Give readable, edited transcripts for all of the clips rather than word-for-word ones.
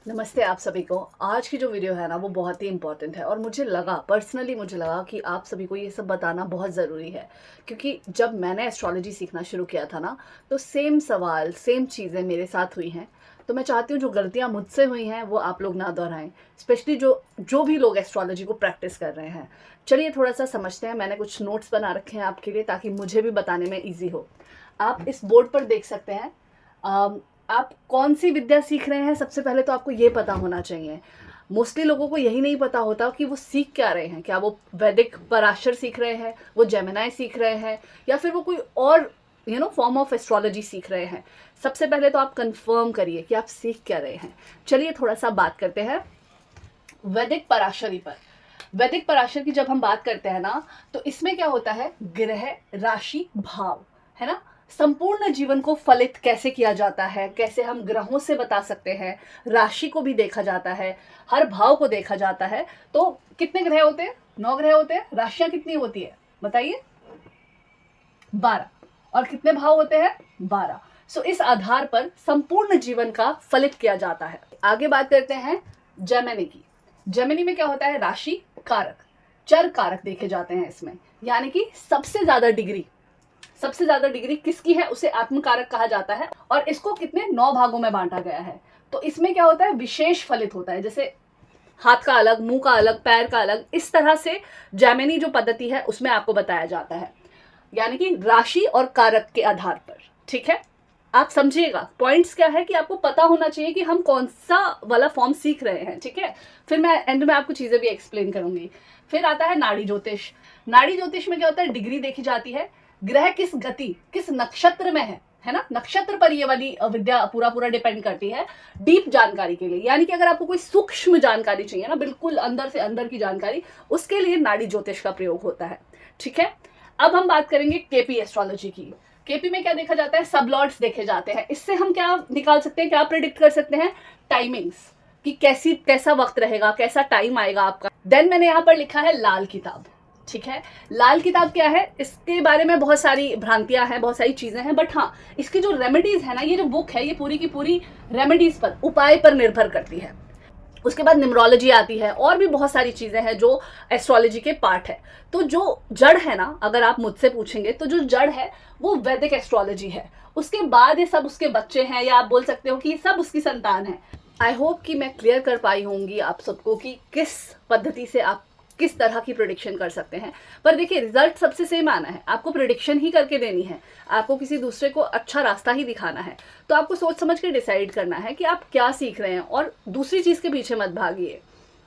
नमस्ते आप सभी को। आज की जो वीडियो है ना वो बहुत ही इम्पोर्टेंट है और पर्सनली मुझे लगा कि आप सभी को ये सब बताना बहुत ज़रूरी है, क्योंकि जब मैंने एस्ट्रोलॉजी सीखना शुरू किया था ना तो सेम सवाल सेम चीज़ें मेरे साथ हुई हैं। तो मैं चाहती हूँ जो गलतियाँ मुझसे हुई हैं वो आप लोग ना दोहराएं, स्पेशली जो जो भी लोग एस्ट्रोलॉजी को प्रैक्टिस कर रहे हैं। चलिए थोड़ा सा समझते हैं। मैंने कुछ नोट्स बना रखे हैं आपके लिए ताकि मुझे भी बताने में ईजी हो। आप इस बोर्ड पर देख सकते हैं। आप कौन सी विद्या सीख रहे हैं, सबसे पहले तो आपको ये पता होना चाहिए। मोस्टली लोगों को यही नहीं पता होता कि वो सीख क्या रहे हैं। क्या वो वैदिक पराशर सीख रहे हैं, वो जेमिनाई सीख रहे हैं, या फिर वो कोई और फॉर्म ऑफ एस्ट्रोलॉजी सीख रहे हैं। सबसे पहले तो आप कंफर्म करिए कि आप सीख क्या रहे हैं। चलिए थोड़ा सा बात करते हैं वैदिक पराशरी पर। वैदिक पराशर की जब हम बात करते हैं ना तो इसमें क्या होता है, ग्रह, राशि, भाव, है ना। संपूर्ण जीवन को फलित कैसे किया जाता है, कैसे हम ग्रहों से बता सकते हैं, राशि को भी देखा जाता है, हर भाव को देखा जाता है। तो कितने ग्रह होते हैं? 9 ग्रह होते हैं। राशियां कितनी होती है बताइए? 12। और कितने भाव होते हैं? 12। सो इस आधार पर संपूर्ण जीवन का फलित किया जाता है। आगे बात करते हैं जेमिनी की। जेमिनी में क्या होता है? राशि कारक, चर कारक देखे जाते हैं इसमें, यानी कि सबसे ज्यादा डिग्री किसकी है उसे आत्मकारक कहा जाता है। और इसको कितने 9 भागों में बांटा गया है। तो इसमें क्या होता है? विशेष फलित होता है। जैसे हाथ का अलग, मुंह का अलग, पैर का अलग, इस तरह से जैमिनी जो पद्धति है उसमें आपको बताया जाता है, यानी कि राशि और कारक के आधार पर। ठीक है, आप समझिएगा। पॉइंट्स क्या है कि आपको पता होना चाहिए कि हम कौन सा वाला फॉर्म सीख रहे हैं। ठीक है, फिर मैं एंड में आपको चीजें भी एक्सप्लेन करूंगी। फिर आता है नाड़ी ज्योतिष। नाड़ी ज्योतिष में क्या होता है? डिग्री देखी जाती है, ग्रह किस गति, किस नक्षत्र में है ना। नक्षत्र पर ये वाली विद्या पूरा डिपेंड करती है डीप जानकारी के लिए। यानी कि अगर आपको कोई सूक्ष्म जानकारी चाहिए ना, बिल्कुल अंदर से अंदर की जानकारी, उसके लिए नाड़ी ज्योतिष का प्रयोग होता है। ठीक है, अब हम बात करेंगे केपी एस्ट्रोलॉजी की। केपी में क्या देखा जाता है? सब लॉर्ड्स देखे जाते हैं। इससे हम क्या निकाल सकते हैं, क्या प्रेडिक्ट कर सकते हैं? टाइमिंग्स कि कैसा वक्त रहेगा, कैसा टाइम आएगा आपका। देन मैंने यहाँ पर लिखा है लाल किताब। ठीक है, लाल किताब क्या है? इसके बारे में बहुत सारी भ्रांतियां हैं, बहुत सारी चीजें हैं, बट हाँ, इसकी जो रेमेडीज है ना, ये जो बुक है ये पूरी की पूरी रेमेडीज पर, उपाय पर निर्भर करती है। उसके बाद न्यूमरोलॉजी आती है और भी बहुत सारी चीजें हैं जो एस्ट्रोलॉजी के पार्ट है। तो जो जड़ है ना, अगर आप मुझसे पूछेंगे तो जो जड़ है वो वैदिक एस्ट्रोलॉजी है। उसके बाद ये सब उसके बच्चे हैं, या आप बोल सकते हो कि ये सब उसकी संतान है। आई होप कि मैं क्लियर कर पाई होंगी आप सबको कि किस पद्धति से आप किस तरह की प्रिडिक्शन कर सकते हैं। पर देखिए, रिजल्ट सबसे सेम आना है, आपको प्रिडिक्शन ही करके देनी है, आपको किसी दूसरे को अच्छा रास्ता ही दिखाना है। तो आपको सोच समझ के डिसाइड करना है कि आप क्या सीख रहे हैं, और दूसरी चीज़ के पीछे मत भागिए,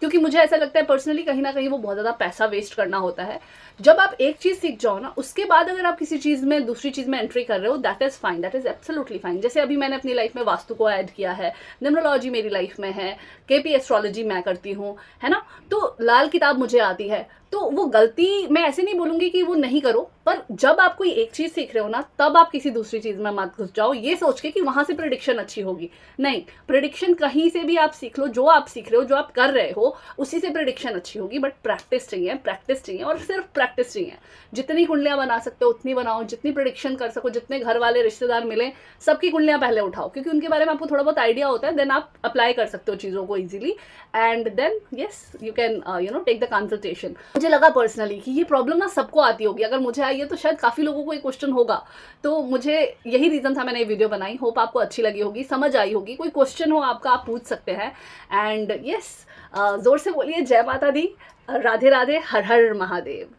क्योंकि मुझे ऐसा लगता है पर्सनली कहीं ना कहीं वो बहुत ज़्यादा पैसा वेस्ट करना होता है। जब आप एक चीज़ सीख जाओ ना, उसके बाद अगर आप किसी चीज़ में दूसरी चीज़ में एंट्री कर रहे हो, that is fine, that is absolutely fine. जैसे अभी मैंने अपनी लाइफ में वास्तु को ऐड किया है, न्यूमरोलॉजी मेरी लाइफ में है, केपी एस्ट्रोलॉजी मैं करती हूँ, है ना। तो लाल किताब मुझे आती है। तो वो गलती मैं ऐसे नहीं बोलूंगी कि वो नहीं करो, पर जब आप कोई एक चीज़ सीख रहे हो ना, तब आप किसी दूसरी चीज़ में मत घुस जाओ ये सोच के कि वहां से प्रिडिक्शन अच्छी होगी। नहीं, प्रिडिक्शन कहीं से भी आप सीख लो, जो आप सीख रहे हो, जो आप कर रहे हो, उसी से प्रिडिक्शन अच्छी होगी। बट प्रैक्टिस चाहिए, प्रैक्टिस चाहिए, और सिर्फ प्रैक्टिस चाहिए। जितनी कुंडलियां बना सकते हो उतनी बनाओ, जितनी प्रिडिक्शन कर सको, जितने घर वाले रिश्तेदार मिले सबकी कुंडलियां पहले उठाओ, क्योंकि उनके बारे में आपको थोड़ा बहुत आइडिया होता है। देन आप अप्लाई कर सकते हो चीज़ों को easily, and then yes you can take the consultation. मुझे लगा पर्सनली कि ये प्रॉब्लम ना सबको आती होगी। अगर मुझे आई है तो शायद काफ़ी लोगों को ये क्वेश्चन होगा। तो मुझे यही रीज़न था, मैंने ये वीडियो बनाई। होप आपको अच्छी लगी होगी, समझ आई होगी। कोई क्वेश्चन हो आपका, आप पूछ सकते हैं। एंड यस, जोर से बोलिए जय माता दी, राधे राधे, हर हर महादेव।